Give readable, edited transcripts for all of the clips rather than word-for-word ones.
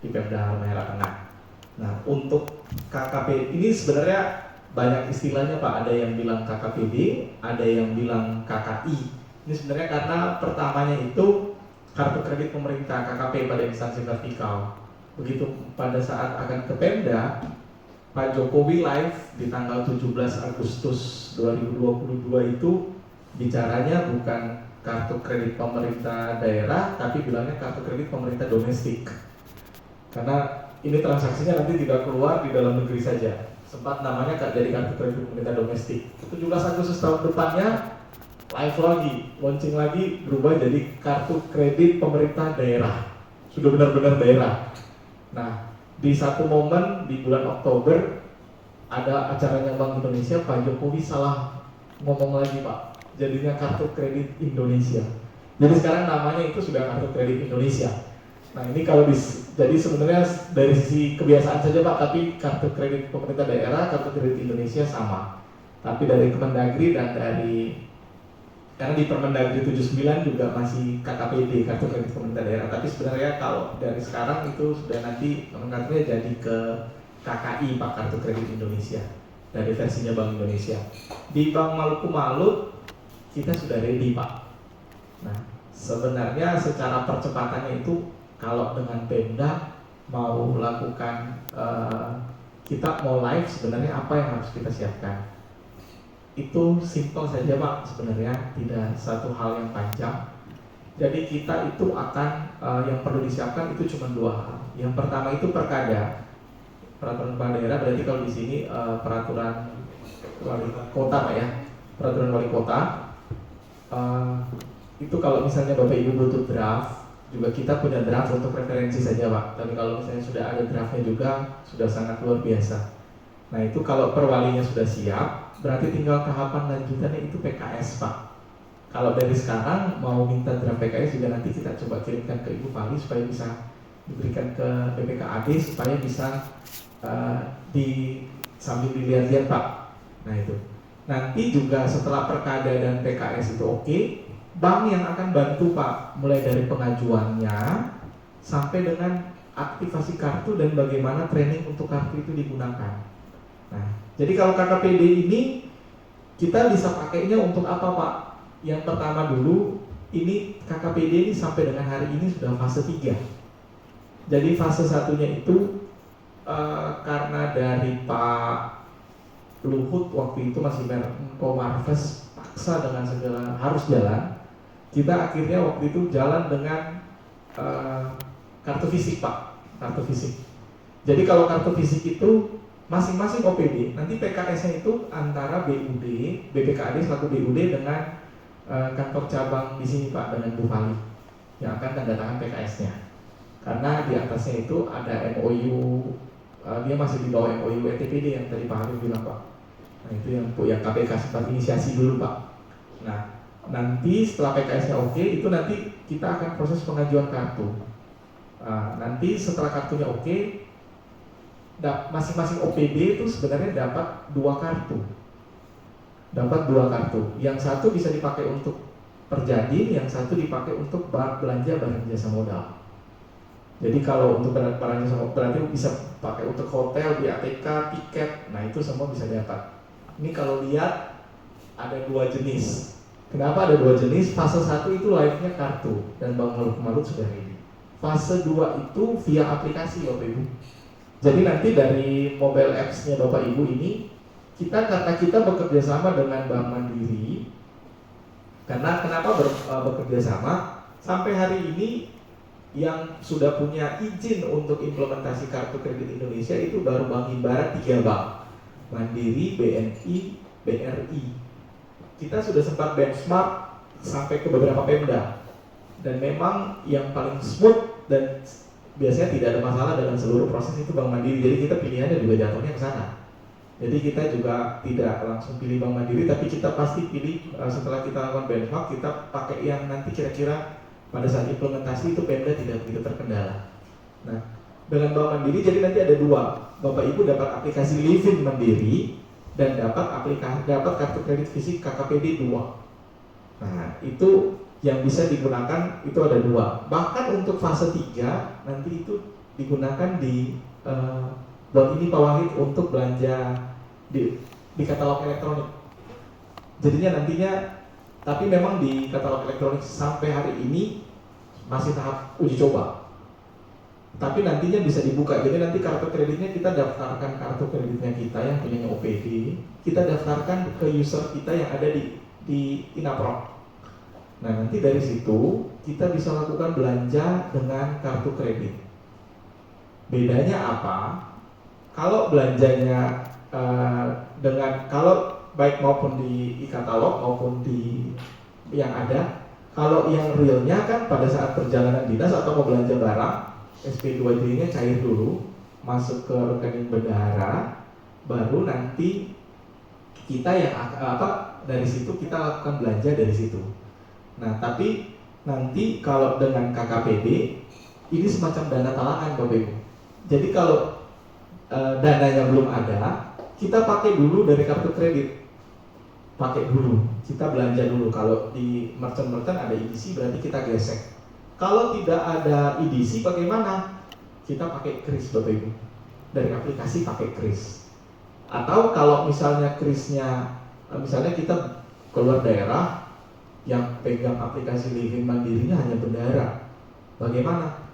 di Pemda Halmahera Tengah. Nah, untuk KKP ini sebenarnya banyak istilahnya Pak, ada yang bilang KKPD, ada yang bilang KKI. Ini sebenarnya karena pertamanya itu kartu kredit pemerintah KKP pada instansi vertikal. Begitu pada saat akan ke Pemda, Pak Jokowi live di tanggal 17 Agustus 2022 itu bicaranya bukan kartu kredit pemerintah daerah, tapi bilangnya kartu kredit pemerintah domestik. Karena ini transaksinya nanti tidak keluar di dalam negeri saja. Sempat namanya jadi kartu kredit pemerintah domestik. 17 Agustus tahun depannya live lagi, launching lagi, berubah jadi kartu kredit pemerintah daerah. Sudah benar-benar daerah. Nah, di satu momen di bulan Oktober ada acaranya Bank Indonesia, Pak Jokowi salah ngomong lagi Pak, jadinya kartu kredit Indonesia. Jadi sekarang namanya itu sudah kartu kredit Indonesia. Nah ini kalau jadi sebenarnya dari sisi kebiasaan saja Pak, tapi kartu kredit pemerintah daerah, kartu kredit Indonesia sama. Tapi dari Kemendagri dan karena di Permendagri 79 juga masih KKPD, kartu kredit pemerintah daerah. Tapi sebenarnya kalau dari sekarang itu sudah nanti nomenklaturnya jadi ke KKI Pak, kartu kredit Indonesia, dari versinya Bank Indonesia. Di Bank Maluku Malut kita sudah ready Pak. Nah sebenarnya secara percepatannya itu kalau dengan Pemda mau lakukan kita mau live, sebenarnya apa yang harus kita siapkan? Itu simpel saja Pak, sebenarnya tidak satu hal yang panjang. Jadi kita itu akan yang perlu disiapkan itu cuma dua hal. Yang pertama itu perkada, peraturan kepala daerah, berarti kalau di sini peraturan wali kota Pak ya, peraturan wali kota. Itu kalau misalnya Bapak Ibu butuh draft, juga kita punya draft untuk referensi saja Pak. Tapi kalau misalnya sudah ada draftnya juga sudah sangat luar biasa. Nah itu kalau perwalinya sudah siap, berarti tinggal tahapan lanjutannya itu PKS Pak. Kalau dari sekarang mau minta draft PKS juga nanti kita coba kirimkan ke Ibu Pali supaya bisa diberikan ke BPKAD supaya bisa sambil dilihat-lihat Pak. Nah itu nanti juga setelah perkada dan PKS itu oke, bank yang akan bantu Pak mulai dari pengajuannya sampai dengan aktivasi kartu dan bagaimana training untuk kartu itu digunakan. Nah, jadi kalau KKPD ini kita bisa pakainya untuk apa Pak? Yang pertama dulu, ini KKPD ini sampai dengan hari ini sudah fase 3. Jadi fase satunya itu karena dari Pak Luhut waktu itu masih Menko Marves paksa dengan segala harus jalan. Kita akhirnya waktu itu jalan dengan kartu fisik Pak, kartu fisik. Jadi kalau kartu fisik itu masing-masing OPD, nanti PKS-nya itu antara BUD, BPKAD selaku BUD dengan kantor cabang di sini Pak, dengan Bu Fali yang akan tanda tangan PKS-nya. Karena di atasnya itu ada MOU, dia masih di bawah MOU ETPD yang tadi Pak Harif bilang Pak. Nah itu yang KPK sempat inisiasi dulu Pak. Nah nanti setelah PKS-nya oke, itu nanti kita akan proses pengajuan kartu. Nanti setelah kartunya oke, masing-masing OPD itu sebenarnya dapat 2 kartu. Dapat 2 kartu. Yang satu bisa dipakai untuk perjadin, yang satu dipakai untuk belanja barang jasa modal. Jadi kalau untuk barang jasa modal berarti bisa pakai untuk hotel, BATK, tiket. Nah itu semua bisa dapat. Ini kalau lihat ada 2 jenis. Kenapa ada 2 jenis? Fase 1 itu live-nya kartu dan Bank Maluku Malut sudah ready. Fase 2 itu via aplikasi Bapak Ibu. Jadi nanti dari mobile apps-nya Bapak Ibu ini, karena kita bekerja sama dengan Bank Mandiri. Karena kenapa bekerja sama? Sampai hari ini yang sudah punya izin untuk implementasi kartu kredit Indonesia itu baru Bank Himbara 3 bank, Mandiri, BNI, BRI. Kita sudah sempat benchmark sampai ke beberapa Pemda, dan memang yang paling smooth dan biasanya tidak ada masalah dalam seluruh proses itu Bank Mandiri. Jadi kita pilihannya juga jatuhnya ke sana. Jadi kita juga tidak langsung pilih Bank Mandiri, tapi kita pasti pilih setelah kita lakukan benchmark, kita pakai yang nanti kira-kira pada saat implementasi itu Pemda tidak begitu terkendala. Nah, dengan Bank Mandiri jadi nanti ada 2. Bapak Ibu dapat aplikasi Livin Mandiri dan dapat kartu kredit fisik KKPD 2. Nah, itu yang bisa digunakan itu ada 2. Bahkan untuk fase 3 nanti itu digunakan di buat ini Pak Wahid untuk belanja di katalog elektronik. Jadinya nantinya, tapi memang di katalog elektronik sampai hari ini masih tahap uji coba. Tapi nantinya bisa dibuka. Jadi nanti kartu kreditnya kita daftarkan kartu kreditnya kita yang punya OPD, kita daftarkan ke user kita yang ada di Inapro. Nah nanti dari situ kita bisa lakukan belanja dengan kartu kredit. Bedanya apa? Kalau belanjanya kalau baik maupun di e-katalog maupun di yang ada, kalau yang realnya kan pada saat perjalanan dinas atau mau belanja barang, SP2J-nya cair dulu, masuk ke rekening bendahara, baru nanti kita yang dari situ kita lakukan belanja dari situ. Nah, tapi nanti kalau dengan KKPD ini semacam dana talangan Bapak Ibu. Jadi kalau dananya belum ada, kita pakai dulu dari kartu kredit. Pakai dulu, kita belanja dulu. Kalau di merchant-merchant ada EDC berarti kita gesek. Kalau tidak ada EDC bagaimana? Kita pakai kris Bapak Ibu. Dari aplikasi pakai kris. Atau kalau misalnya krisnya, misalnya kita keluar daerah yang pegang aplikasi living mandirinya hanya bendahara. Bagaimana?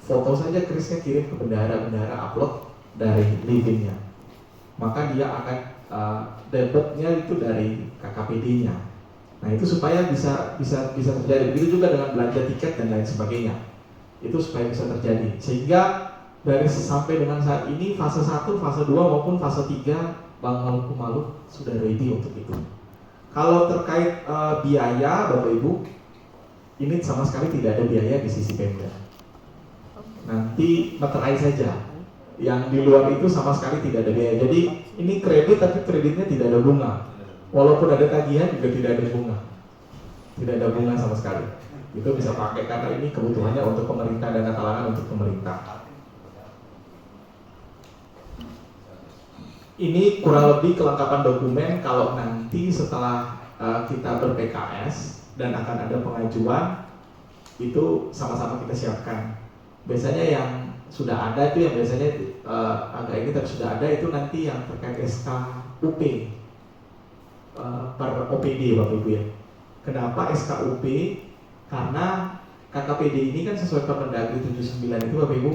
Foto saja krisnya kirim ke bendahara, bendahara upload dari livingnya. Maka dia akan debitnya itu dari KKPD-nya. Nah itu supaya bisa terjadi. Begitu juga dengan belanja tiket dan lain sebagainya. Itu supaya bisa terjadi. Sehingga dari sampai dengan saat ini fase 1, fase 2 maupun fase 3 Bank Maluku Maluku sudah ready untuk itu. Kalau terkait biaya Bapak Ibu, ini sama sekali tidak ada biaya di sisi Pemda. Nanti materai saja. Yang di luar itu sama sekali tidak ada biaya. Jadi ini kredit tapi kreditnya tidak ada bunga. Walaupun ada tagihan juga tidak ada bunga. Tidak ada bunga sama sekali. Itu bisa pakai karena ini kebutuhannya untuk pemerintah, dana talangan untuk pemerintah. Ini kurang lebih kelengkapan dokumen kalau nanti setelah kita ber-PKS dan akan ada pengajuan, itu sama-sama kita siapkan. Biasanya yang sudah ada itu yang biasanya agak ini tapi sudah ada itu nanti yang terkait SKUP per OPD Bapak Ibu ya. Kenapa SKUP? Karena KKPD ini kan sesuai Permendagri 79 itu Bapak Ibu,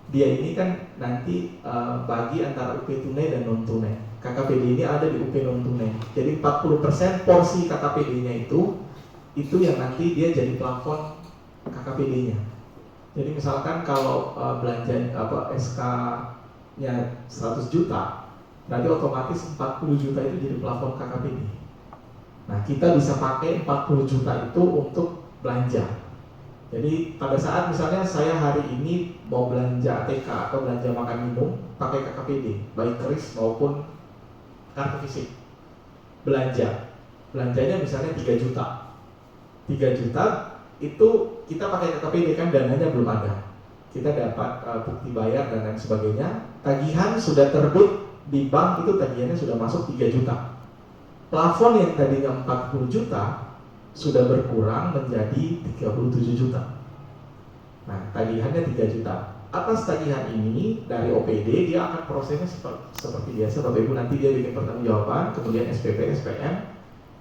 dia ini kan nanti bagi antara UP tunai dan non tunai. KKPD ini ada di UP non tunai. Jadi 40% porsi KKPD-nya itu yang nanti dia jadi plafon KKPD-nya. Jadi misalkan kalau belanja SK-nya 100 juta, berarti otomatis 40 juta itu jadi plafon KKPD. Nah, kita bisa pakai 40 juta itu untuk belanja. Jadi pada saat misalnya saya hari ini mau belanja ATK atau belanja makan minum pakai KKPD, baik kris maupun kartu fisik. Belanjanya misalnya 3 juta. 3 juta itu kita pakai KKPD kan dananya belum ada. Kita dapat bukti bayar dan lain sebagainya. Tagihan sudah terbit di bank itu tagihannya sudah masuk 3 juta. Plafon yang tadinya 40 juta sudah berkurang menjadi 37 juta. Nah, tagihannya 3 juta. Atas tagihan ini dari OPD dia akan prosesnya seperti biasa Bapak Ibu, nanti dia bikin pertanggungjawaban, kemudian SPP, SPM,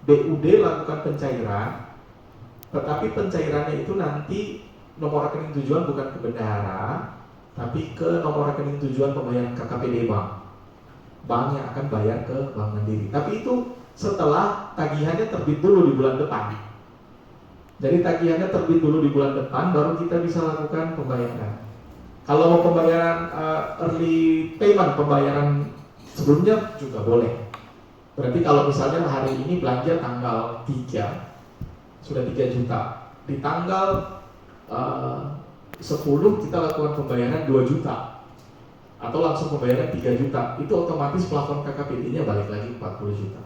BUD lakukan pencairan. Tetapi pencairannya itu nanti nomor rekening tujuan bukan ke bendahara, tapi ke nomor rekening tujuan pembayaran KKPD bank. Bank yang akan bayar ke Bank Mandiri. Tapi itu setelah tagihannya terbit dulu di bulan depan. Jadi tagihannya terbit dulu di bulan depan, baru kita bisa lakukan pembayaran. Kalau mau pembayaran early payment, pembayaran sebelumnya juga boleh. Berarti kalau misalnya hari ini belanja tanggal 3 sudah 3 juta, di tanggal 10 kita lakukan pembayaran 2 juta atau langsung pembayaran 3 juta, itu otomatis plafon KKPD-nya balik lagi 40 juta.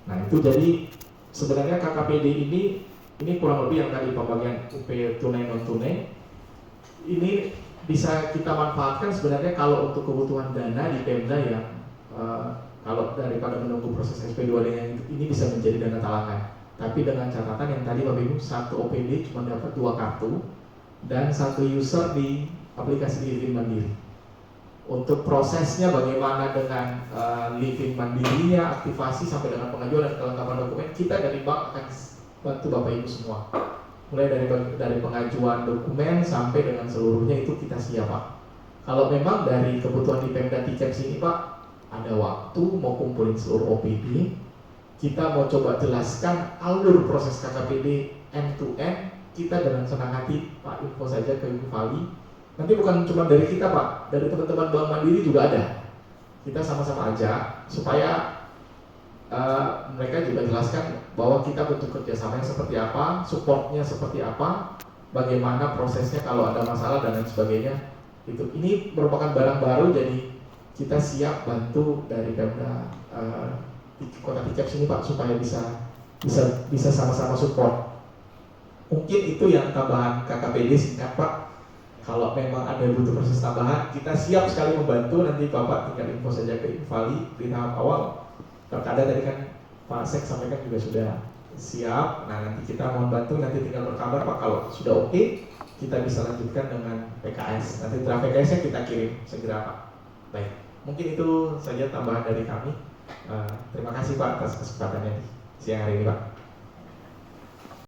Nah itu jadi sebenarnya KKPD ini kurang lebih yang tadi pembagian UP tunai non tunai ini bisa kita manfaatkan sebenarnya kalau untuk kebutuhan dana di Pemda yang kalau daripada menunggu proses SP2D ini bisa menjadi dana talangan. Tapi dengan catatan yang tadi Bapak Ibu, satu OPD cuma dapat 2 kartu dan satu user di aplikasi Livin Mandiri. Untuk prosesnya bagaimana dengan Livin Mandirinya, aktivasi sampai dengan pengajuan dan kelengkapan dokumen, kita dari bank akan bantu Bapak Ibu semua. Mulai dari pengajuan dokumen sampai dengan seluruhnya itu kita siap, Pak. Kalau memang dari kebutuhan di Pemda Ticaps ini, Pak, ada waktu mau kumpulin seluruh OPD, kita mau coba jelaskan alur proses KKPD end to end, kita dengan senang hati, Pak, info saja ke Ibu Fali. Nanti bukan cuma dari kita, Pak, dari teman-teman Bank Mandiri juga ada. Kita sama-sama aja supaya mereka juga jelaskan bahwa kita bentuk kerjasamanya seperti apa, supportnya seperti apa, bagaimana prosesnya kalau ada masalah dan lain sebagainya. Ini merupakan barang baru, jadi kita siap bantu dari Pemda Kota Ticaps ini, Pak, supaya bisa sama-sama support. Mungkin itu yang tambahan KKPD singkat, Pak. Kalau memang ada butuh proses tambahan, kita siap sekali membantu. Nanti Bapak tinggal info saja ke Ibu Fali di tahap awal. Perkada tadi kan Pak Sek sampaikan juga sudah siap. Nah, nanti kita mohon bantu, nanti tinggal berkabar, Pak, kalau sudah oke, kita bisa lanjutkan dengan PKS. Nanti draft PKS-nya kita kirim segera, Pak. Baik, mungkin itu saja tambahan dari kami. Terima kasih, Pak, atas kesempatannya siang hari ini, Pak.